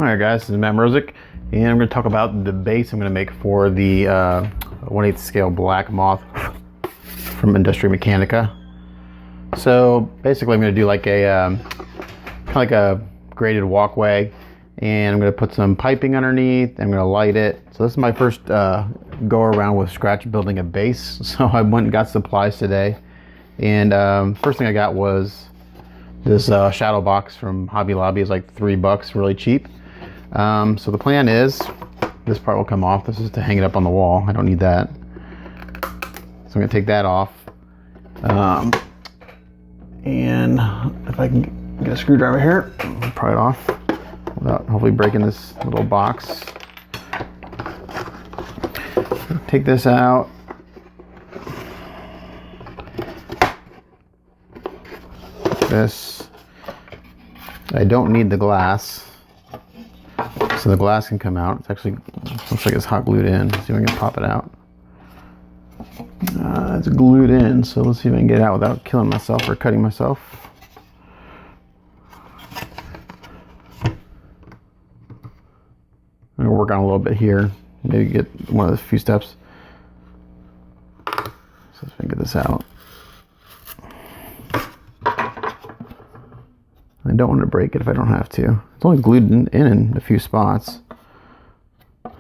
Alright guys, this is Mrozek, and I'm going to talk about the base I'm going to make for the 1/8 scale black Moth from Industia Mechanika. So basically I'm going to do like a kind of like a graded walkway, and I'm going to put some piping underneath. I'm going to light it. So this is my first go around with scratch building a base. So I went and got supplies today, and first thing I got was this shadow box from Hobby Lobby. Is like $3, really cheap. So the plan is, this part will come off. This is to hang it up on the wall. I don't need that. So I'm gonna take that off. And if I can get a screwdriver here, I'll pry it off without hopefully breaking this little box. Take this out. This. I don't need the glass, so the glass can come out. It's actually looks like it's hot glued in. Let's see if I can pop it out. It's glued in, so let's see if I can get it out without killing myself or cutting myself. I'm gonna work on a little bit here, maybe get one of the few steps. So if I can get this out. I don't want to break it if I don't have to. It's only glued in a few spots. It's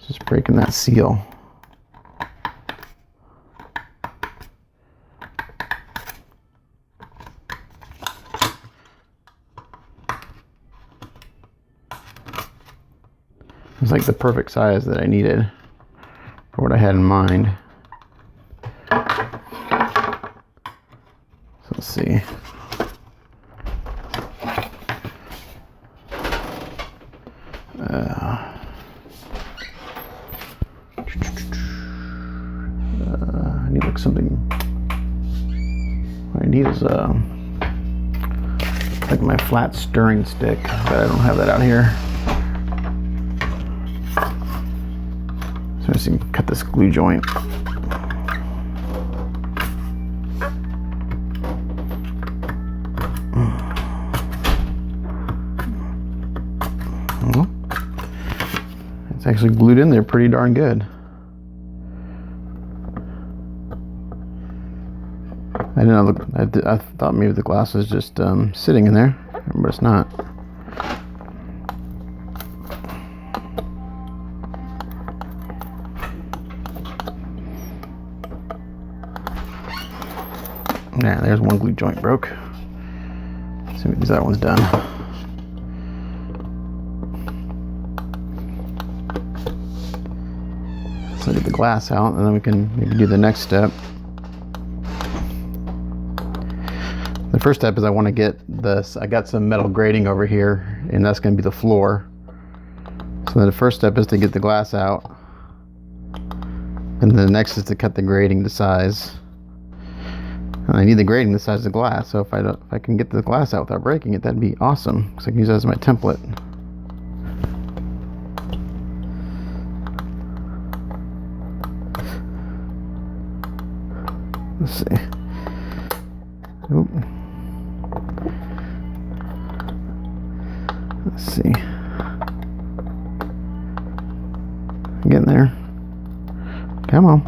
just breaking that seal. It's like the perfect size that I needed for what I had in mind. Let's see. I need like something. What I need is like my flat stirring stick, but I don't have that out here. So I just need to cut this glue joint. It's actually glued in there pretty darn good. I didn't know. I thought maybe the glass was just sitting in there, but it's not. Yeah, there's one glue joint broke. Let's see if that one's done. So get the glass out, and then we can maybe do the next step. The first step is I want to get this. I got some metal grating over here, and that's going to be the floor. So then the first step is to get the glass out, and the next is to cut the grating to size. And I need the grating the size of the glass. So if I can get the glass out without breaking it, that'd be awesome, because I can use that as my template. Let's see. Oop. Let's see. I'm getting there. Come on.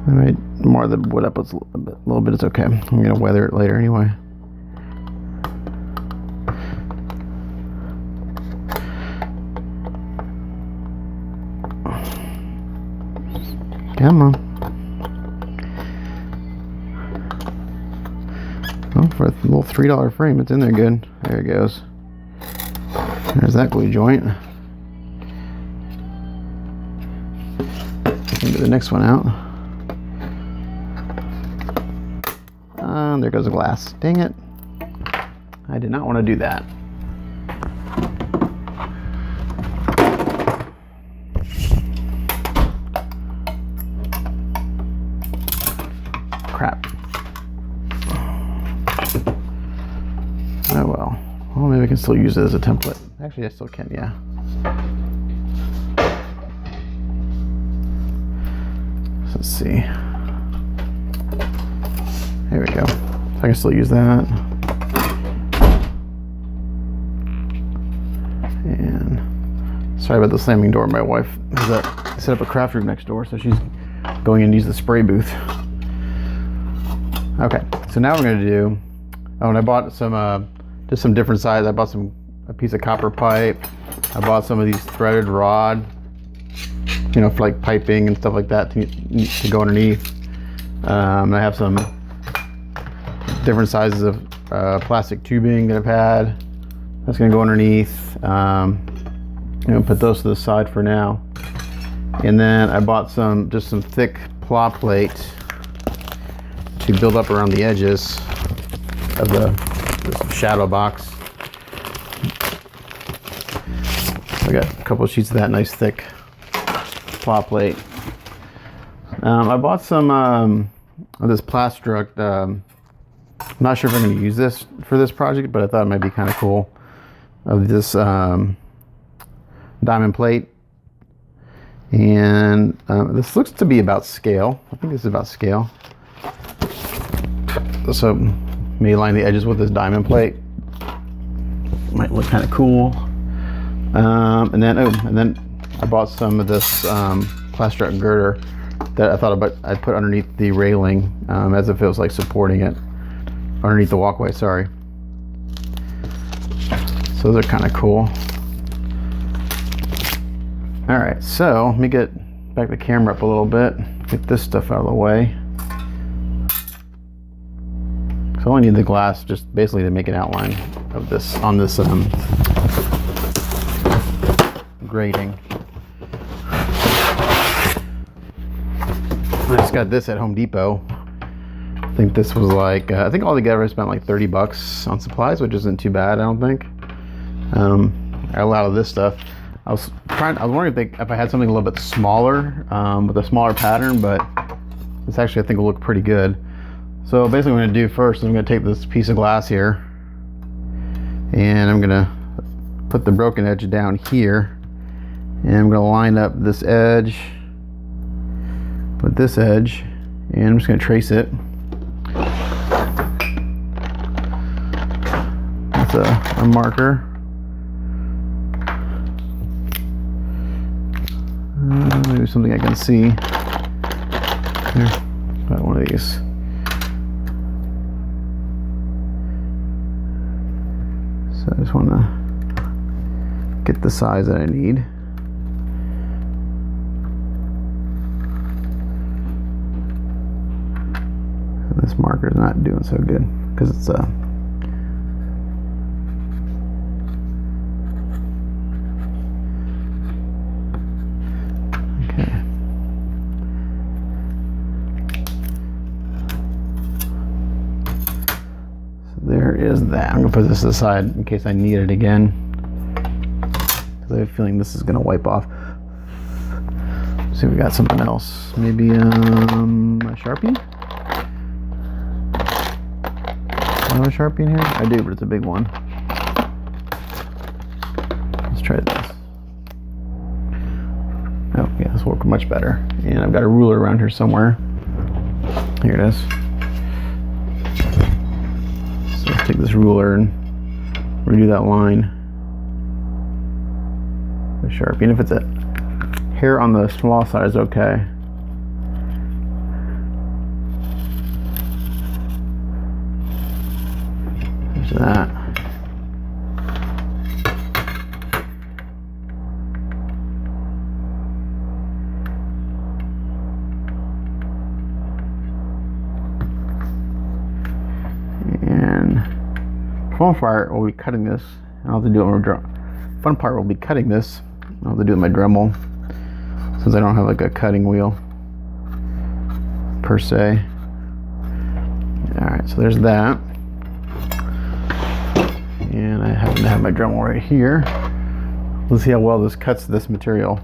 I might mar the wood up a little bit. It's okay. I'm gonna weather it later anyway. Come on. Oh, for a little $3 frame, it's in there good. There it goes. There's that glue joint. Get the next one out. There goes the glass. Dang it. I did not want to do that. Crap. Oh well. Well, maybe I can still use it as a template. Actually, I still can, yeah. So let's see. There we go. I can still use that. And sorry about the slamming door. My wife has set up a craft room next door, so she's going in to use the spray booth. Okay, so now we're going to do, oh, and I bought some, just some different sizes. I bought a piece of copper pipe. I bought some of these threaded rod, you know, for like piping and stuff like that to go underneath. I have some different sizes of plastic tubing that I've had. That's going to go underneath. I'm going to put those to the side for now. And then I bought just some thick plow plate to build up around the edges of this shadow box. I got a couple of sheets of that nice thick plow plate. I bought some of this Plastruct. I'm not sure if I'm going to use this for this project, but I thought it might be kind of cool. Of this diamond plate, and this looks to be about scale. I think this is about scale. So maybe line the edges with this diamond plate. Might look kind of cool. And then I bought some of this Plastruct girder that I thought I'd put underneath the railing, as if it was like supporting it underneath the walkway. Sorry. So those are kind of cool. All right, so let me get back the camera up a little bit, get this stuff out of the way. So I only need the glass just basically to make an outline of this on this grating. I just got this at Home Depot. I think this was like, I think altogether I spent like 30 bucks on supplies, which isn't too bad, I don't think. I got a lot of this stuff. I was wondering if I had something a little bit smaller, with a smaller pattern, but this actually I think will look pretty good. So basically what I'm going to do first is I'm going to take this piece of glass here, and I'm going to put the broken edge down here, and I'm going to line up this edge with this edge, and I'm just going to trace it. That's a marker. Maybe something I can see. Here, got one of these. So I just want to get the size that I need. And this marker is not doing so good because it's there is that. I'm gonna put this aside in case I need it again, because I have a feeling this is gonna wipe off. Let's see if we got something else. Maybe a Sharpie? Do I have a Sharpie in here? I do, but it's a big one. Let's try this. Oh yeah, this will work much better. And I've got a ruler around here somewhere. Here it is. Take this ruler and redo that line with Sharpie. And if it's a hair on the small side is okay. There's that. Fun part will be cutting this. I'll have to do it with my fun part will be cutting this. I'll have to do it with my Dremel, since I don't have like a cutting wheel per se. Alright, so there's that. And I happen to have my Dremel right here. Let's see how well this cuts this material.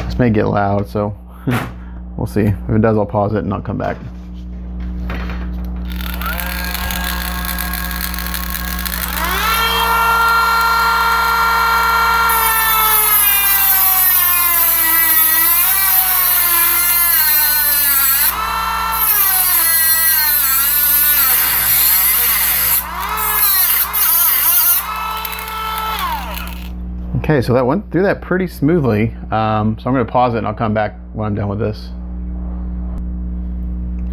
This may get loud, so we'll see. If it does, I'll pause it and I'll come back. Okay, so that went through that pretty smoothly. So I'm going to pause it and I'll come back when I'm done with this.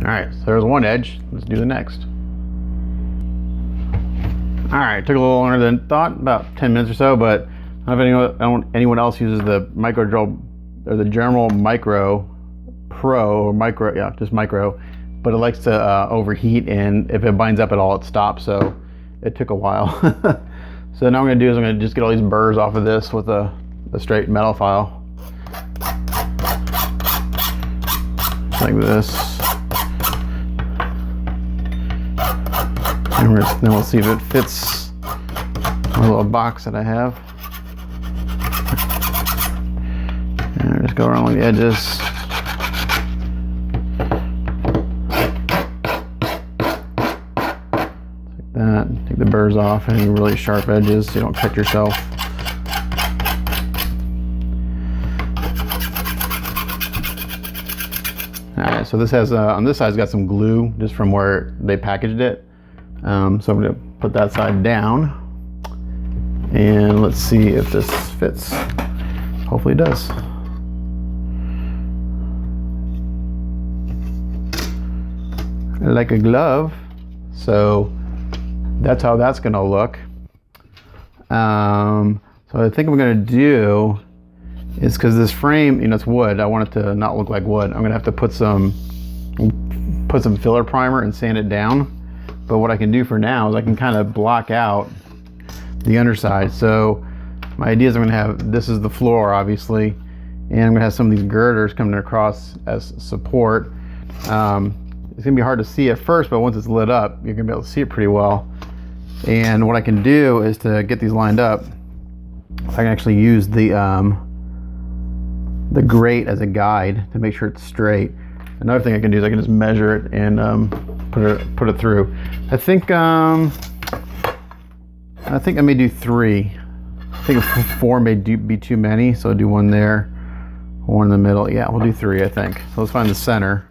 All right, so there's one edge. Let's do the next. All right, took a little longer than thought, about 10 minutes or so, but I don't know if anyone else uses the micro drill or the General Micro Pro or Micro, yeah, just Micro, but it likes to overheat, and if it binds up at all, it stops. So it took a while. So now what I'm going to do is I'm going to just get all these burrs off of this with a straight metal file, like this. And then we'll see if it fits my little box that I have. And just go around the edges. Like that. Take the burrs off, any really sharp edges so you don't cut yourself. Alright, so this has, on this side, it's got some glue just from where they packaged it. So I'm going to put that side down, and let's see if this fits. Hopefully it does. Like a glove. So that's how that's going to look. So I think what I'm going to do is, because this frame, you know, it's wood, I want it to not look like wood. I'm going to have to put some filler primer and sand it down. But what I can do for now is I can kind of block out the underside. So my idea is I'm going to have, this is the floor obviously, and I'm going to have some of these girders coming across as support. It's going to be hard to see at first, but once it's lit up, you're going to be able to see it pretty well. And what I can do is, to get these lined up, I can actually use the grate as a guide to make sure it's straight. Another thing I can do is I can just measure it and put it through. I think I may do 3. I think 4 may be too many, so I'll do 1 there, 1 in the middle. Yeah, we'll do 3, I think. So let's find the center.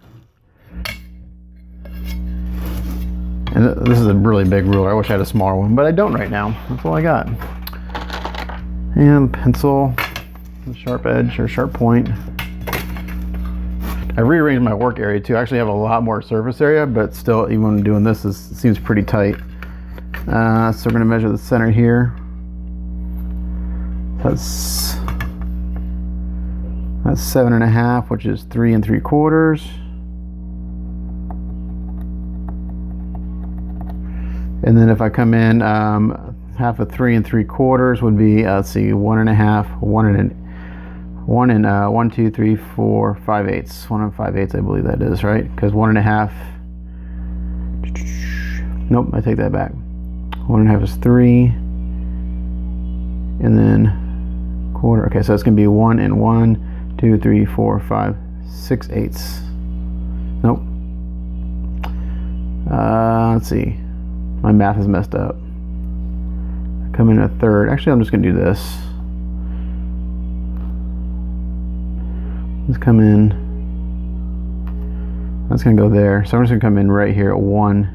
And this is a really big ruler. I wish I had a smaller one, but I don't right now. That's all I got. And pencil, a sharp edge or sharp point. I rearranged my work area too. I actually have a lot more surface area, but still, even when doing this, it seems pretty tight. So we're going to measure the center here. That's 7.5, which is 3 3/4. And then if I come in, half of 3 3/4 would be, let's see, 1.5, 1 2 3 4 5/8. 1 5/8, I believe that is, right? Because 1.5. Nope, I take that back. 1.5 is 3, and then 1/4. Okay, so it's gonna be 1 and 1, 2 3 4 5 6/8. Nope. Let's see. My math is messed up. Come in a 1/3. Actually, I'm just gonna do this. Let's come in. That's gonna go there. So I'm just gonna come in right here at 1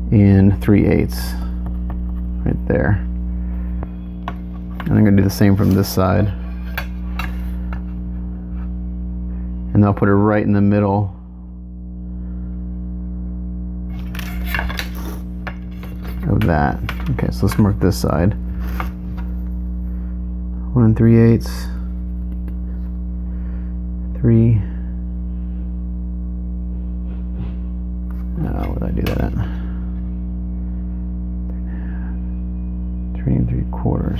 3/8, right there. And I'm gonna do the same from this side. And I'll put it right in the middle. Of that. Okay, so let's mark this side. 1 3/8. 3. Where did I do that at? 3 3/4.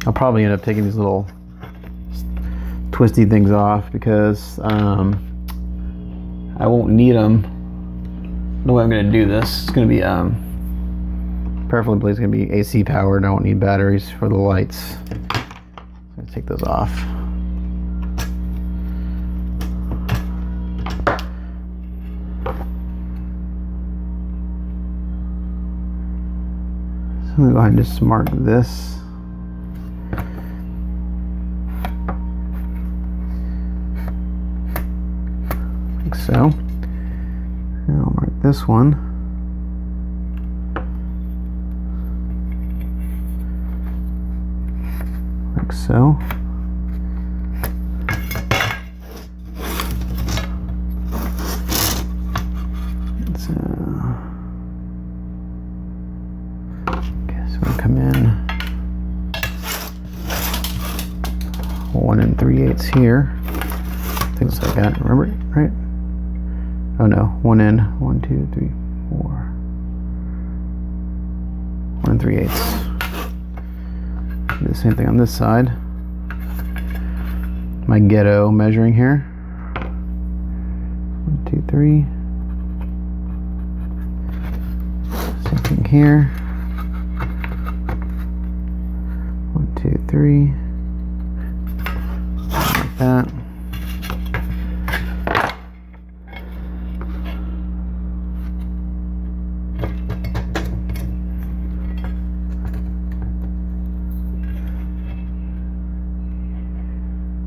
I'll probably end up taking these little twisty things off because I won't need them. The way I'm going to do this, it's going to be preferably it's going to be AC powered. I won't need batteries for the lights. So I'm going to take those off. So I'm going to go ahead and just mark this. so. And I'll mark this one. Like so. Okay, so we'll come in 1 3/8 here. Things like that. Remember, right? Oh no, 1 in, 1, 2, 3, 4. 1 3/8. Do the same thing on this side. My ghetto measuring here. 1, 2, 3. Same thing here. 1, 2, 3. Like that.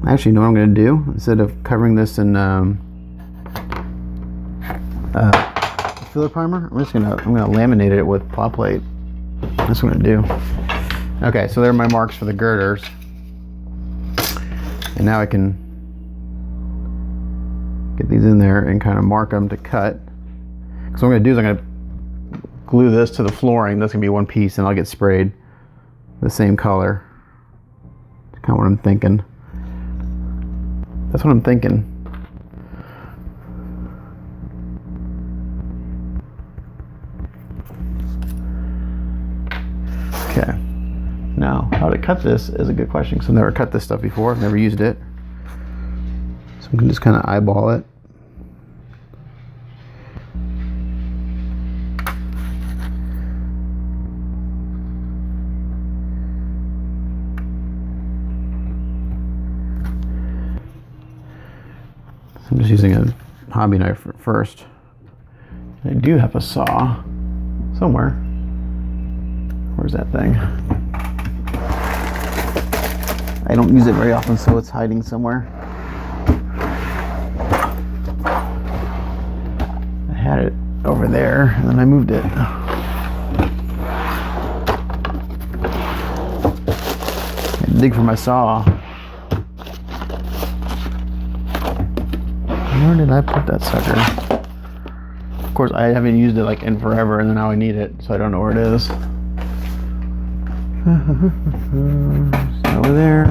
Actually, you know what I'm going to do? Instead of covering this in filler primer, I'm gonna laminate it with plot plate. That's what I'm going to do. Okay, so there are my marks for the girders, and now I can get these in there and kind of mark them to cut. So what I'm going to do is I'm going to glue this to the flooring. That's going to be one piece, and I'll get sprayed the same color. That's kind of what I'm thinking. That's what I'm thinking. Okay. Now, how to cut this is a good question, because I've never cut this stuff before. I've never used it. So I can just kind of eyeball it. I'm just using a hobby knife first. I do have a saw somewhere. Where's that thing? I don't use it very often, so it's hiding somewhere. I had it over there, and then I moved it. I had to dig for my saw. Where did I put that sucker? Of course, I haven't used it like in forever, and now I need it, so I don't know where it is. It's over there.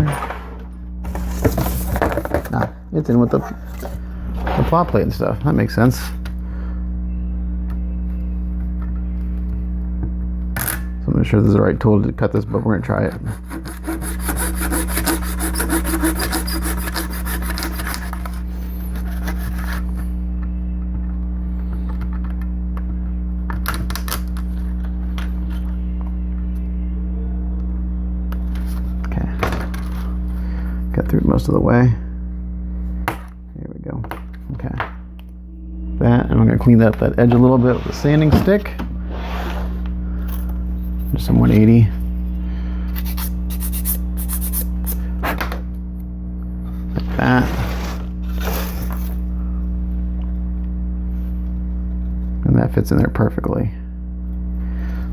Ah, it's in with the plot plate and stuff. That makes sense. So I'm not sure this is the right tool to cut this, but we're gonna try it. Got through most of the way. Here we go. Okay. That, and I'm going to clean up that edge a little bit with a sanding stick. Just some 180. Like that. And that fits in there perfectly.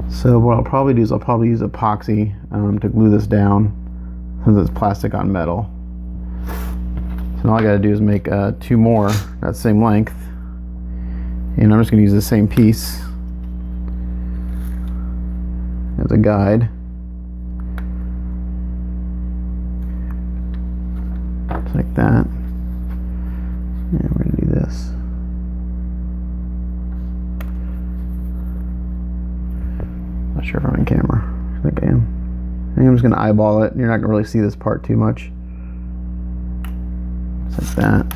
So what I'll probably do is I'll probably use epoxy to glue this down, since it's plastic on metal. So all I gotta do is make 2 more that same length, and I'm just gonna use the same piece as a guide. Just like that. And we're gonna do this. Not sure if I'm on camera. I think I am. I think I'm just going to eyeball it. You're not going to really see this part too much. Just like that.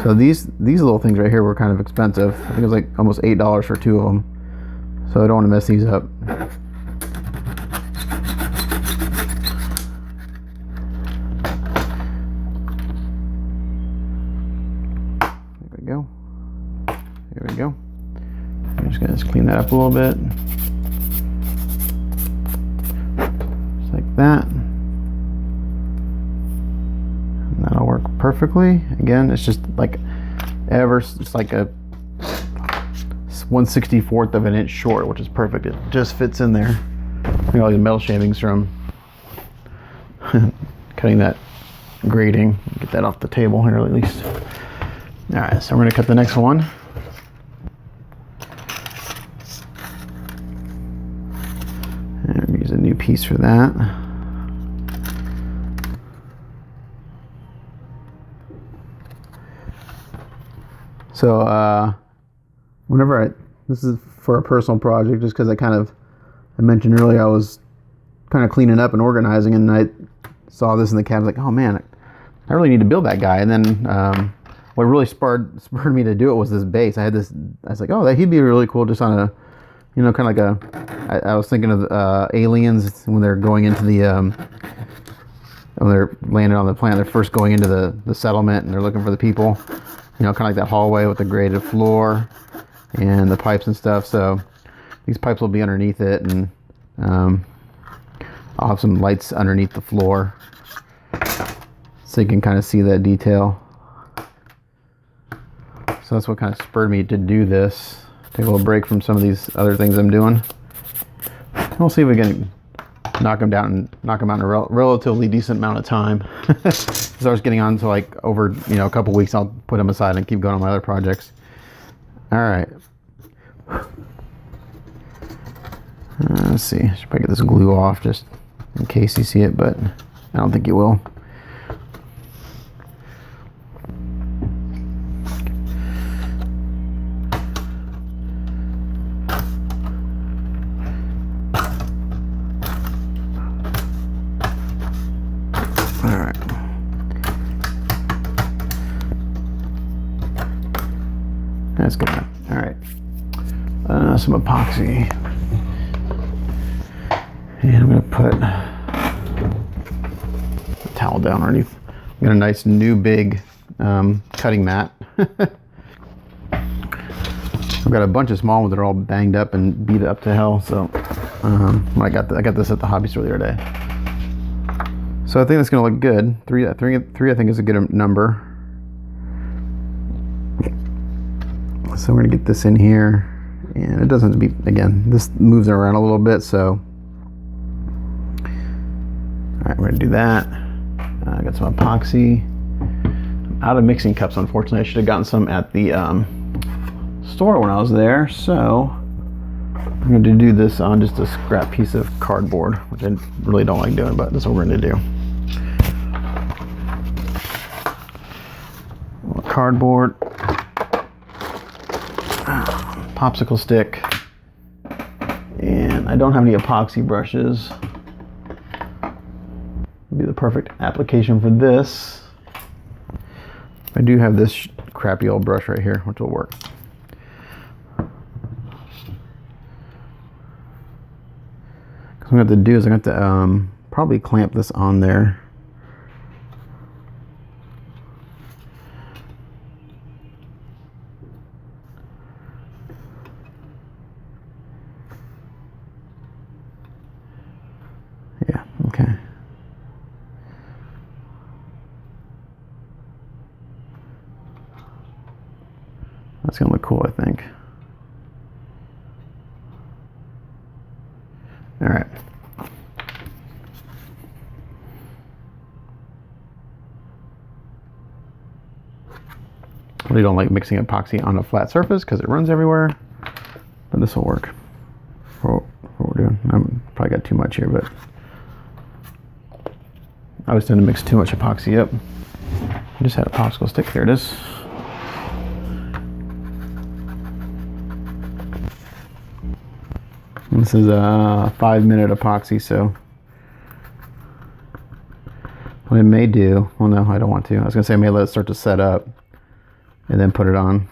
So these little things right here were kind of expensive. I think it was like almost $8 for 2 of them. So I don't want to mess these up. gonna clean that up a little bit. Just like that. And that'll work perfectly. Again, it's just like it's like a 1/64 of an inch short, which is perfect. It just fits in there. Look at all these metal shavings from cutting that grating. Get that off the table here at least. All right, so we're gonna cut the next one. And use a new piece for that. So whenever this is for a personal project, just because I mentioned earlier I was kind of cleaning up and organizing, and I saw this in the cabinet, like, oh man, I really need to build that guy. And then what really spurred me to do it was this base. I was like, oh, he'd be really cool just on a, you know, kind of like I was thinking of aliens when they're going into the, when they're landing on the planet, they're first going into the settlement and they're looking for the people, you know, kind of like that hallway with the graded floor and the pipes and stuff. So these pipes will be underneath it, and I'll have some lights underneath the floor so you can kind of see that detail. So that's what kind of spurred me to do this. Take a little break from some of these other things I'm doing. And we'll see if we can knock them out in a relatively decent amount of time. So I was getting on to like over, you know, a couple weeks. I'll put them aside and keep going on my other projects. All right. Let's see. I should probably get this glue off just in case you see it, but I don't think you will. That's good enough. All right. Some epoxy. And I'm going to put the towel down underneath. I got a nice new big cutting mat. I've got a bunch of small ones that are all banged up and beat up to hell. So I got this at the hobby store the other day. So I think that's going to look good. Three I think is a good number. So we're gonna get this in here, and it doesn't have to be, again, this moves around a little bit, so. All right, we're gonna do that. I got some epoxy. I'm out of mixing cups, unfortunately. I should have gotten some at the store when I was there, so I'm going to do this on just a scrap piece of cardboard, which I really don't like doing, but that's what we're going to do. Cardboard, popsicle stick, and I don't have any epoxy brushes. Would be the perfect application for this. I do have this crappy old brush right here, which will work. What I'm going to have to do is I'm going to have to probably clamp this on there. Yeah, okay. That's going to look cool, I think. All right. I really don't like mixing epoxy on a flat surface because it runs everywhere, but this will work for what we're doing. I'm probably got too much here, but I always tend to mix too much epoxy up. I just had a popsicle stick. There it is. This is a 5-minute epoxy, so what I may do, well no, I don't want to. I was gonna say I may let it start to set up and then put it on.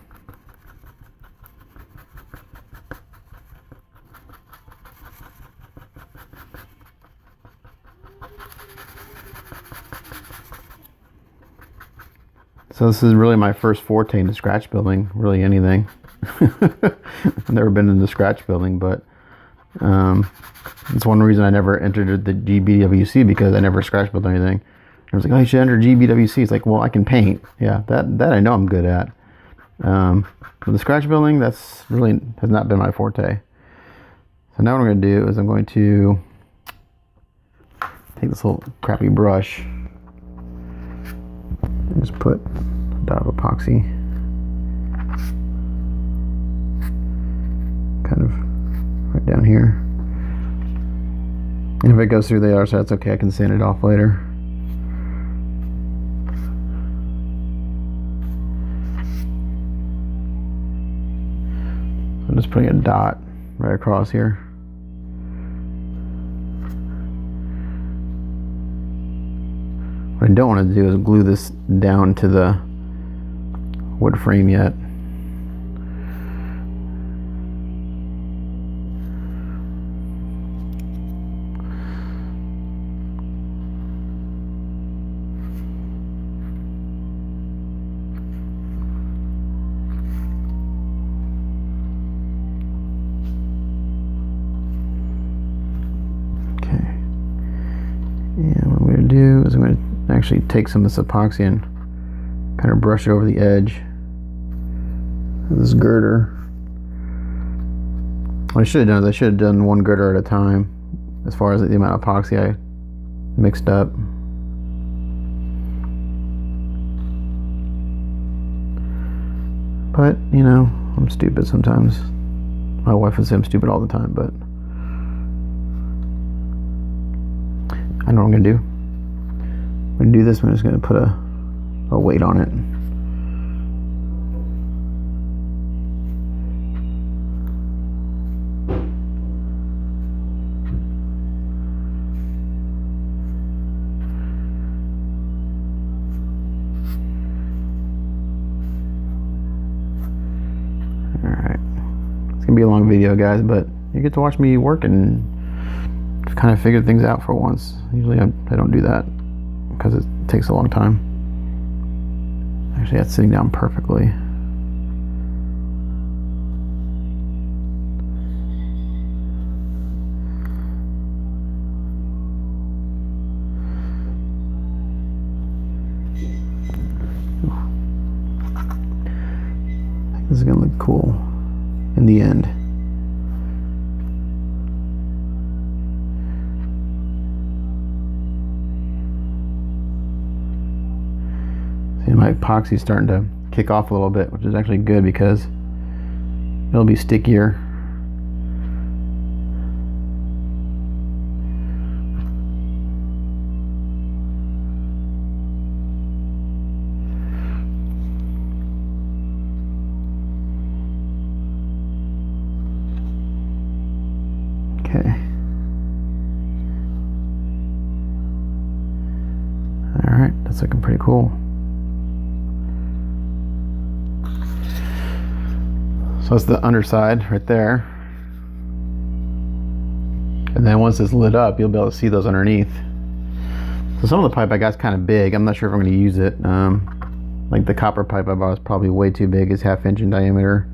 So this is really my first forte into scratch building, really anything. I've never been into scratch building, but it's one reason I never entered the GBWC, because I never scratch built anything. I was like, oh, you should enter GBWC. It's like, well, I can paint. Yeah, that I know I'm good at. But the scratch building, that's really has not been my forte. So now what I'm going to do is I'm going to take this little crappy brush and just put a dot of epoxy kind of right down here. And if it goes through the other side, it's okay. I can sand it off later. I'm just putting a dot right across here. What I don't want to do is glue this down to the wood frame yet. And what I'm going to do is I'm going to actually take some of this epoxy and kind of brush it over the edge of this girder. What I should have done is I should have done one girder at a time as far as the amount of epoxy I mixed up. But, you know, I'm stupid sometimes. My wife would say I'm stupid all the time, but I know what I'm going to do. I'm going to do this. I'm just going to put a weight on it. Alright. It's going to be a long video, guys, but you get to watch me work and kind of figure things out for once. Usually I don't do that because it takes a long time. Actually, that's sitting down perfectly. I think this is gonna look cool in the end. My epoxy's starting to kick off a little bit, which is actually good because it'll be stickier. Okay. All right, that's looking pretty cool. So that's the underside right there. And then once it's lit up, you'll be able to see those underneath. So some of the pipe I got is kind of big. I'm not sure if I'm going to use it. Like the copper pipe I bought is probably way too big. It's 1/2 inch in diameter.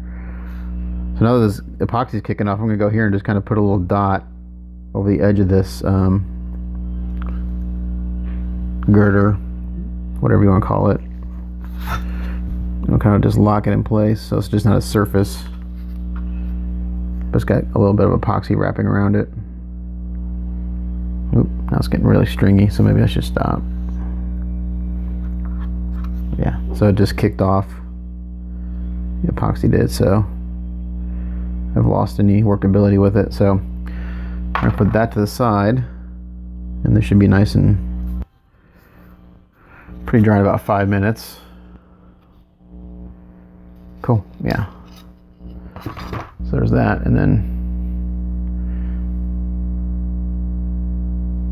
So now that this epoxy is kicking off, I'm going to go here and just kind of put a little dot over the edge of this girder, whatever you want to call it. I'll kind of just lock it in place so it's just not a surface, but it's got a little bit of epoxy wrapping around it. Oop, now it's getting really stringy, so maybe I should stop. Yeah, so it just kicked off. The epoxy did, so I've lost any workability with it. So I'm going to put that to the side, and this should be nice and pretty dry in about 5 minutes. Cool, yeah. So there's that, and then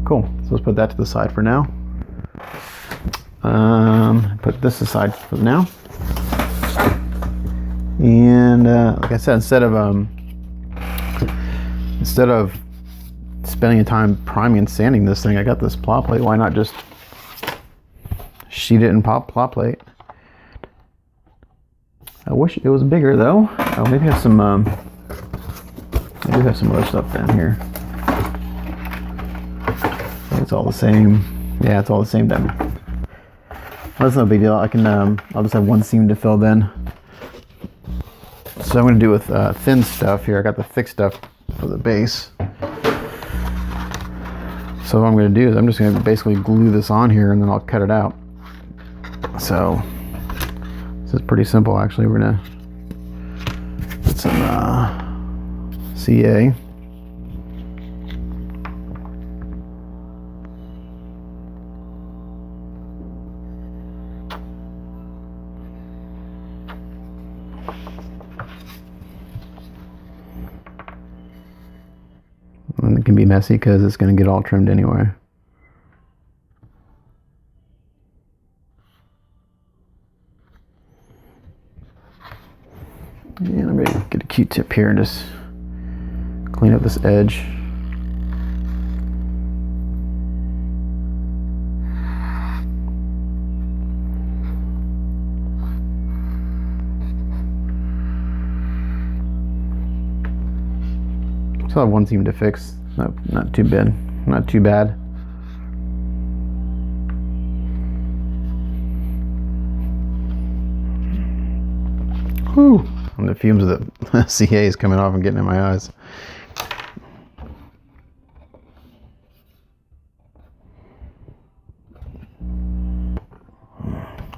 cool. So let's put that to the side for now. Put this aside for now. And like I said, instead of spending the time priming and sanding this thing, I got this plot plate. Why not just sheet it in plot plate? I wish it was bigger though. Oh, maybe I have some. I do have some other stuff down here. It's all the same. Yeah, it's all the same then. That's no big deal. I can. I'll just have one seam to fill then. So I'm going to do with thin stuff here. I got the thick stuff for the base. So what I'm going to do is I'm just going to basically glue this on here and then I'll cut it out. So this is pretty simple actually. We're going to put some CA. And it can be messy because it's going to get all trimmed anyway. And I'm going to get a Q-tip here and just clean up this edge. Still have one seam to fix. Not too bad. Not too bad. Whew. And the fumes of the CA is coming off and getting in my eyes.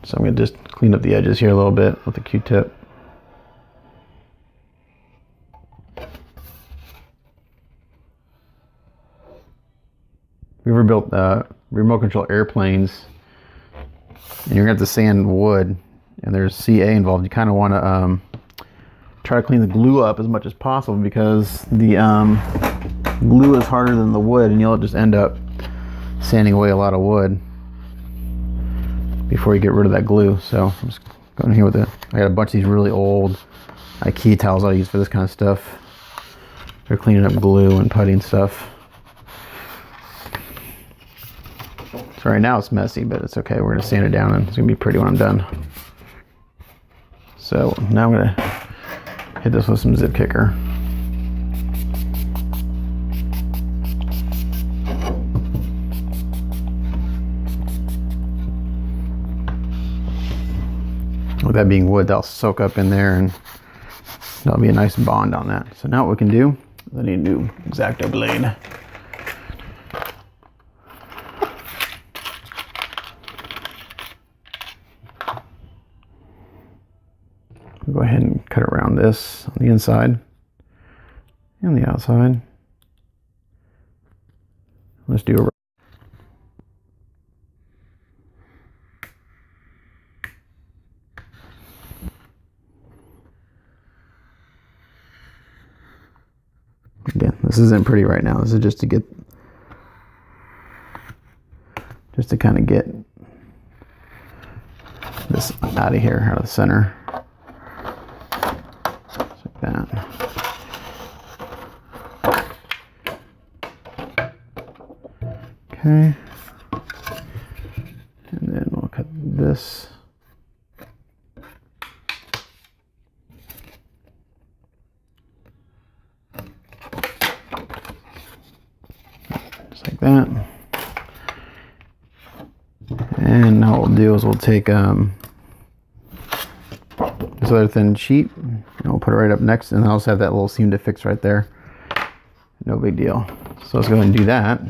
So I'm going to just clean up the edges here a little bit with the Q-tip. If you ever built remote control airplanes and you're going to have to sand wood and there's CA involved, you kind of want to try to clean the glue up as much as possible because the glue is harder than the wood and you'll just end up sanding away a lot of wood before you get rid of that glue. So I'm just going here with it. I got a bunch of these really old IKEA towels I use for this kind of stuff. They're cleaning up glue and putty and stuff. So right now it's messy, but it's okay. We're going to sand it down and it's going to be pretty when I'm done. So now I'm going to hit this with some zip kicker. With that being wood, that'll soak up in there and that'll be a nice bond on that. So now what we can do, I need a new X-Acto blade. Go ahead and cut around this on the inside and the outside. Let's do a again, this isn't pretty right now. This is just to kind of get this out of here, out of the center. That. Okay, and then we'll cut this. Just like that. And now what we'll do is we'll take this other thin sheet and we'll put it right up next, and I'll also have that little seam to fix right there. No big deal. So let's go ahead and do that.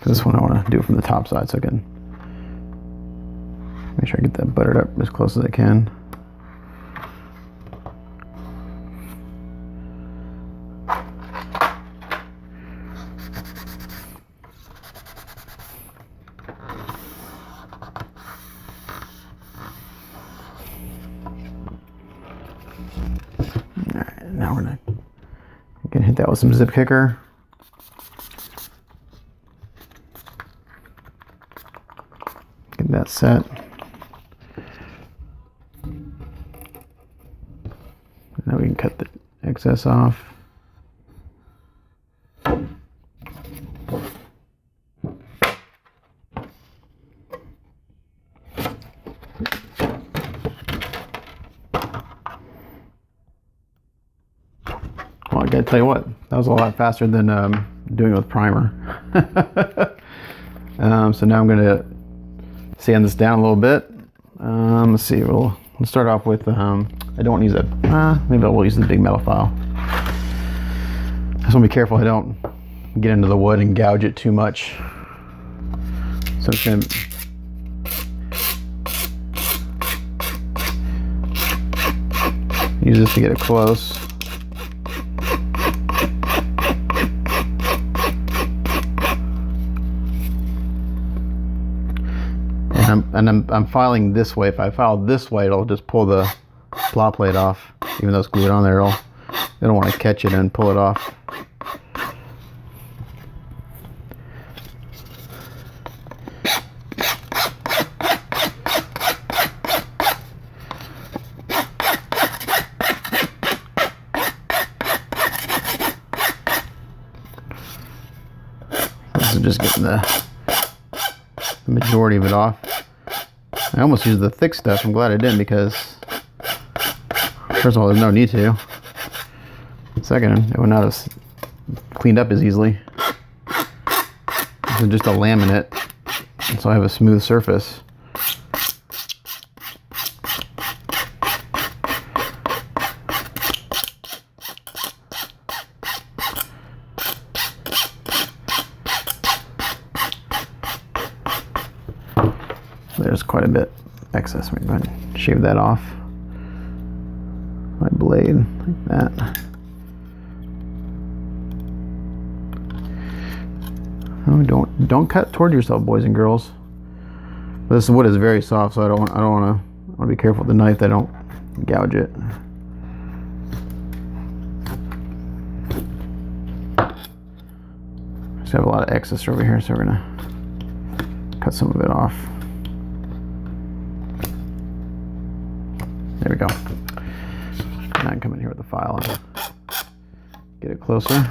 This one I want to do it from the top side so I can make sure I get that buttered up as close as I can. Alright, now we're gonna hit that with some zip kicker. Get that set. Now we can cut the excess off. Well, I gotta tell you what, that was a lot faster than doing it with primer. So now I'm gonna sand this down a little bit. Let's see, we'll start off with, I don't want to use that, maybe I will use the big metal file. I just want to be careful I don't get into the wood and gouge it too much. So I'm just going to use this to get it close. And I'm filing this way. If I file this way, it'll just pull the plow plate off. Even though it's glued on there, I don't want to catch it and pull it off. This is just getting the majority of it off. I almost used the thick stuff. I'm glad I didn't, because first of all, there's no need to. Second, it would not have cleaned up as easily. This is just a laminate, so I have a smooth surface. There's quite a bit excess. Let me go ahead and shave that off. My blade, like that. Oh, don't cut toward yourself, boys and girls. This wood is very soft, so I want to be careful with the knife that I don't gouge it. Just have a lot of excess over here, so we're gonna cut some of it off. There we go. Now I can come in here with the file and get it closer.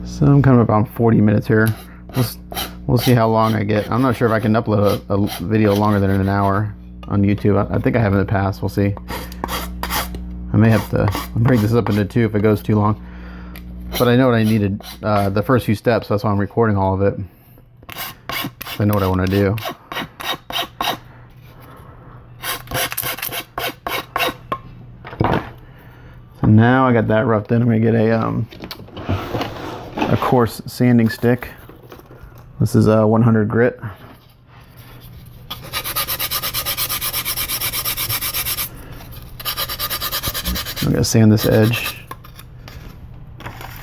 So I'm kind of about 40 minutes here. We'll see how long I get. I'm not sure if I can upload a video longer than an hour on YouTube. I think I have in the past. We'll see. I may have to break this up into two if it goes too long. But I know what I needed, the first few steps. That's why I'm recording all of it. I know what I want to do. So now I got that roughed in. I'm going to get a coarse sanding stick. This is a 100 grit. I'm going to sand this edge,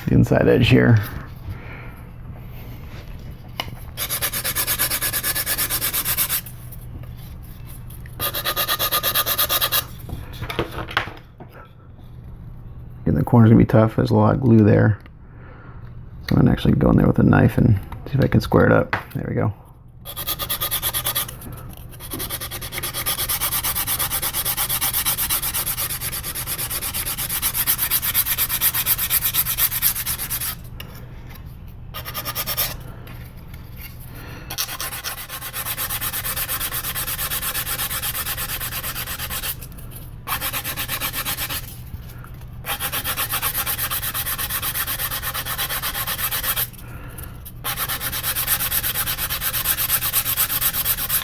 the inside edge here. And the corner's going to be tough. There's a lot of glue there. So I'm going to actually go in there with a knife and see if I can square it up. There we go.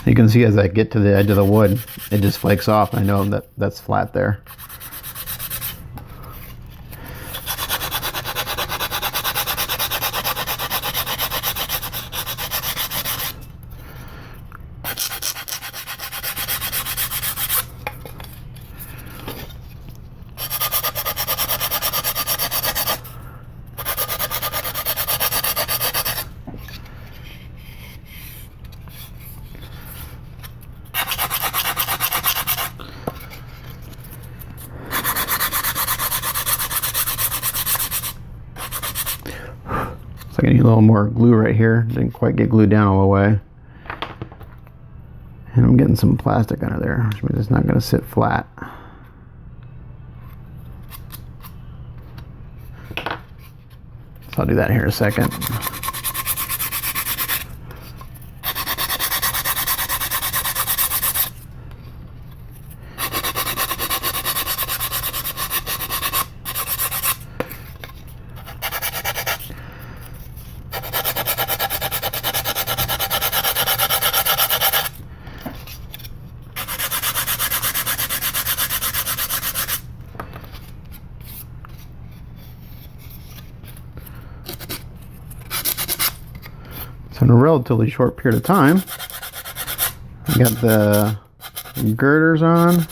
You can see as I get to the edge of the wood, it just flakes off. I know that that's flat there. So I need a little more glue right here. Didn't quite get glued down all the way. And I'm getting some plastic under there, which means it's not going to sit flat. So I'll do that here in a second. So in a relatively short period of time, I got the girders on.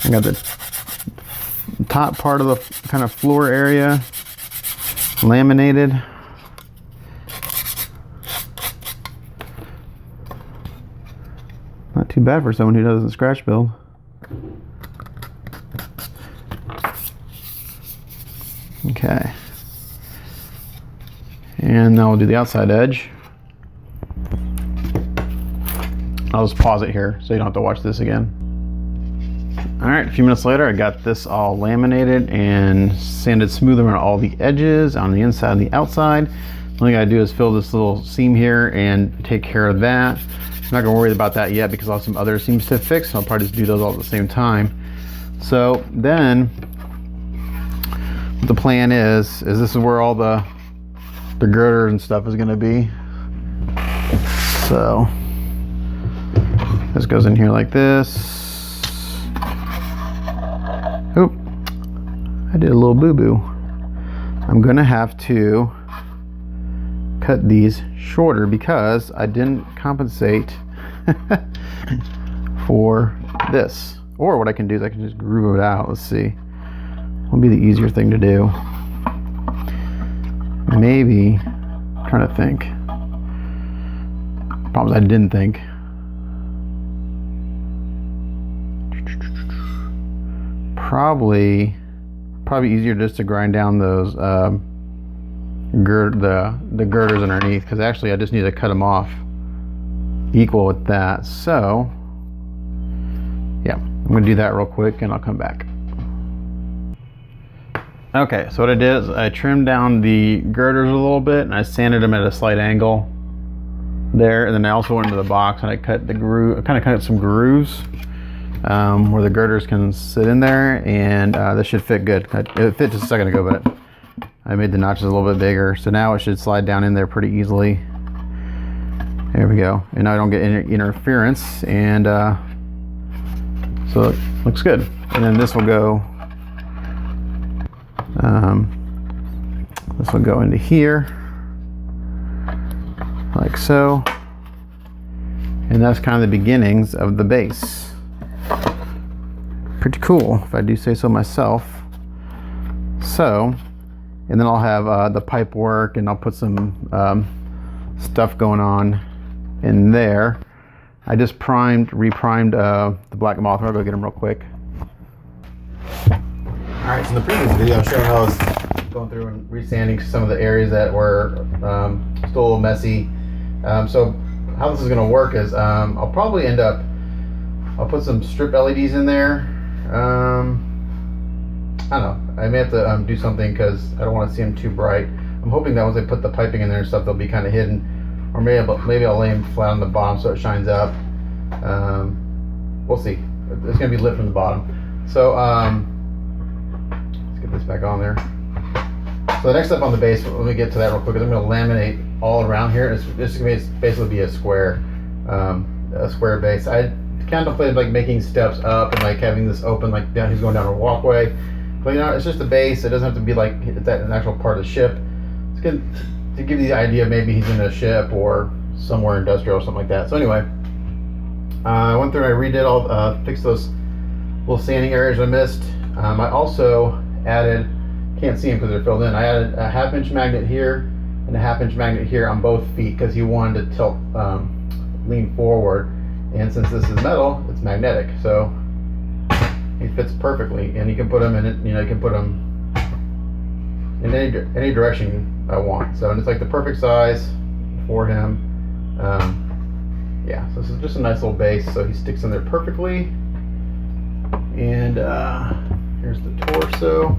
I got the top part of the kind of floor area laminated. Not too bad for someone who does a scratch build. Okay. And now we'll do the outside edge. I'll just pause it here so you don't have to watch this again. All right, a few minutes later, I got this all laminated and sanded smooth around all the edges on the inside and the outside. The only thing I do is fill this little seam here and take care of that. I'm not gonna worry about that yet because I'll have some other seams to fix. So I'll probably just do those all at the same time. So then, what the plan is this is where all the girder and stuff is going to be. So this goes in here like this. Oop, I did a little boo-boo. I'm going to have to cut these shorter because I didn't compensate for this. Or what I can do is I can just groove it out. Let's see. What would be the easier thing to do? Maybe, I'm trying to think. Problems I didn't think. Probably easier just to grind down those the girders underneath, because actually I just need to cut them off equal with that. So yeah, I'm gonna do that real quick and I'll come back. Okay, so what I did is I trimmed down the girders a little bit and I sanded them at a slight angle there, and then I also went into the box and I cut the groove. I kind of cut some grooves where the girders can sit in there, and this should fit good. It fit just a second ago, but I made the notches a little bit bigger, so now it should slide down in there pretty easily. There we go, and now I don't get interference, and so it looks good. And then this will go. This will go into here, like so, and that's kind of the beginnings of the base. Pretty cool, if I do say so myself. So, and then I'll have the pipe work, and I'll put some stuff going on in there. I just reprimed the black moth. I'll go get them real quick. Alright, so in the previous video I showed how I was going through and resanding some of the areas that were still a little messy. So how this is going to work is I'll probably I'll put some strip LEDs in there. I don't know, I may have to do something because I don't want to see them too bright. I'm hoping that once I put the piping in there and stuff, they'll be kind of hidden, or maybe I'll lay them flat on the bottom so it shines up. We'll see. It's going to be lit from the bottom. So let's get this back on there. So the next step on the base, let me get to that real quick, is I'm going to laminate all around here. It's going to basically be a square base. I contemplated like making steps up and like having this open, like down, he's going down a walkway. But you know, it's just a base. It doesn't have to be like it's an actual part of the ship. It's good to give you the idea maybe he's in a ship or somewhere industrial or something like that. So anyway, I went through and I redid all, fixed those little sanding areas I missed. I also added, can't see them because they're filled in, I added a 1/2 inch magnet here and a 1/2 inch magnet here on both feet because he wanted to tilt, lean forward. And since this is metal, it's magnetic, so it fits perfectly. And you can put them in it, you know, you can put them in any direction I want. So, and it's like the perfect size for him. Yeah, so this is just a nice little base, so he sticks in there perfectly. And here's the torso.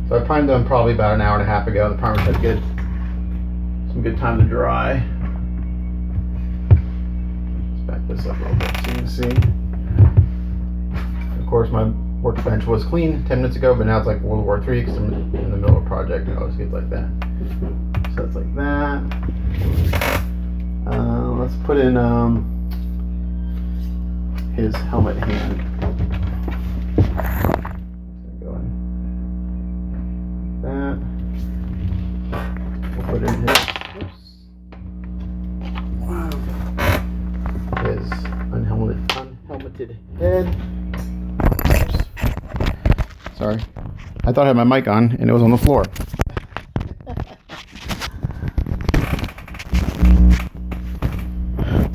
So I primed them probably about an hour and a half ago. The primer had some good time to dry. Let's back this up a little bit so you can see. Of course, my workbench was clean 10 minutes ago, but now it's like World War III because I'm in the middle of a project. It always gets like that. So it's like that. Let's put in his helmet hand. Go in that. We'll put in his unhelmeted head. Oops. Sorry. I thought I had my mic on and it was on the floor.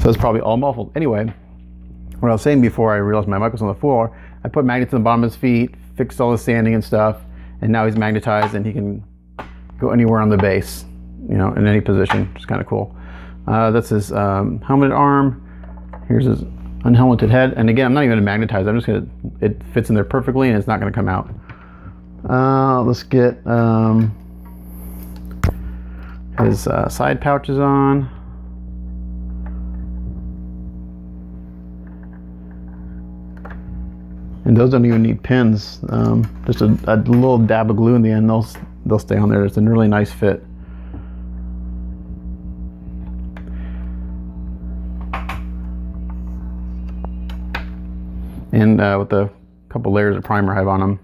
So it's probably all muffled. Anyway, what I was saying before I realized my mic was on the floor, I put magnets on the bottom of his feet, fixed all the sanding and stuff, and now he's magnetized and he can go anywhere on the base, you know, in any position, which is kind of cool. That's his helmeted arm. Here's his unhelmeted head. And again, I'm not even gonna magnetize, I'm just gonna, it fits in there perfectly and it's not gonna come out. Let's get his side pouches on. And those don't even need pins. Just a little dab of glue in the end, they'll stay on there. It's a really nice fit. And with the couple layers of primer I have on them.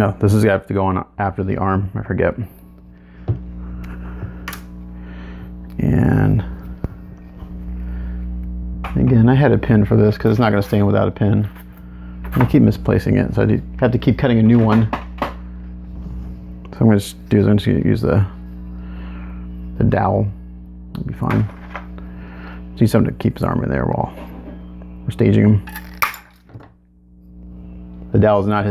No, this is gonna have to go on after the arm, I forget. And again, I had a pin for this because it's not going to stay in without a pin. I keep misplacing it, so I have to keep cutting a new one. So I'm going to just going to use the dowel. It'll be fine. Just need something to keep his arm in there while we're staging him. The dowel is not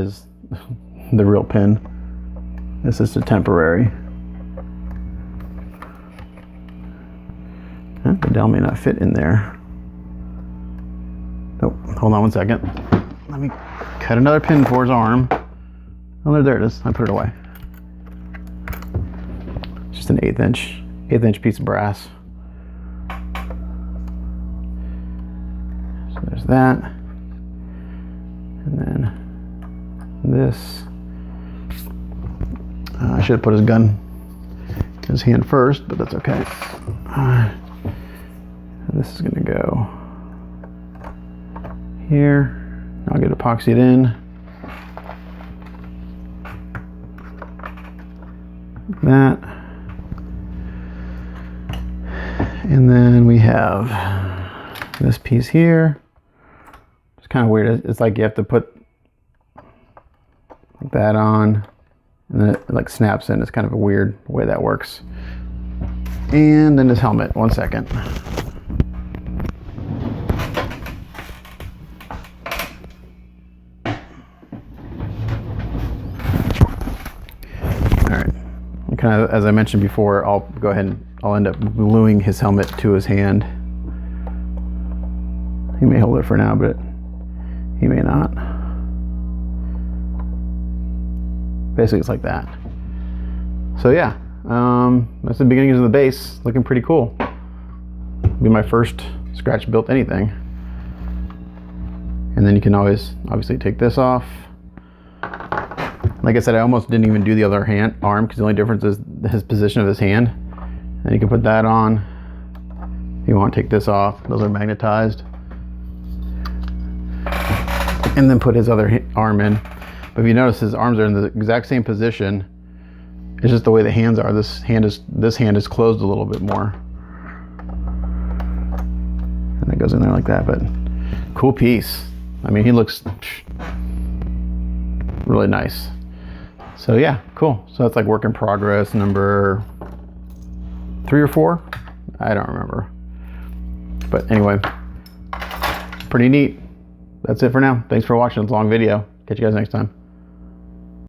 the real pin. This is the temporary. The dowel may not fit in there. Oh, hold on one second. Let me cut another pin for his arm. Oh, there it is. I put it away. It's just an eighth inch piece of brass. So there's that. And then this. I should have put his his hand first, but that's okay. This is gonna go here. I'll get epoxied in. Like that. And then we have this piece here. It's kind of weird. It's like you have to put that on and then it like snaps in. It's kind of a weird way that works. And then his helmet. One second. Kind of, as I mentioned before, I'll go ahead and I'll end up gluing his helmet to his hand. He may hold it for now, but he may not. Basically, it's like that. So yeah, that's the beginnings of the base. Looking pretty cool. Be my first scratch built anything. And then you can always obviously take this off. Like I said, I almost didn't even do the other arm because the only difference is his position of his hand. And you can put that on. You want to take this off. Those are magnetized. And then put his other arm in. But if you notice, his arms are in the exact same position. It's just the way the hands are. This hand is closed a little bit more. And it goes in there like that. But cool piece. I mean, he looks really nice. So yeah, cool. So that's like work in progress number 3 or 4. I don't remember. But anyway, pretty neat. That's it for now. Thanks for watching this long video. Catch you guys next time.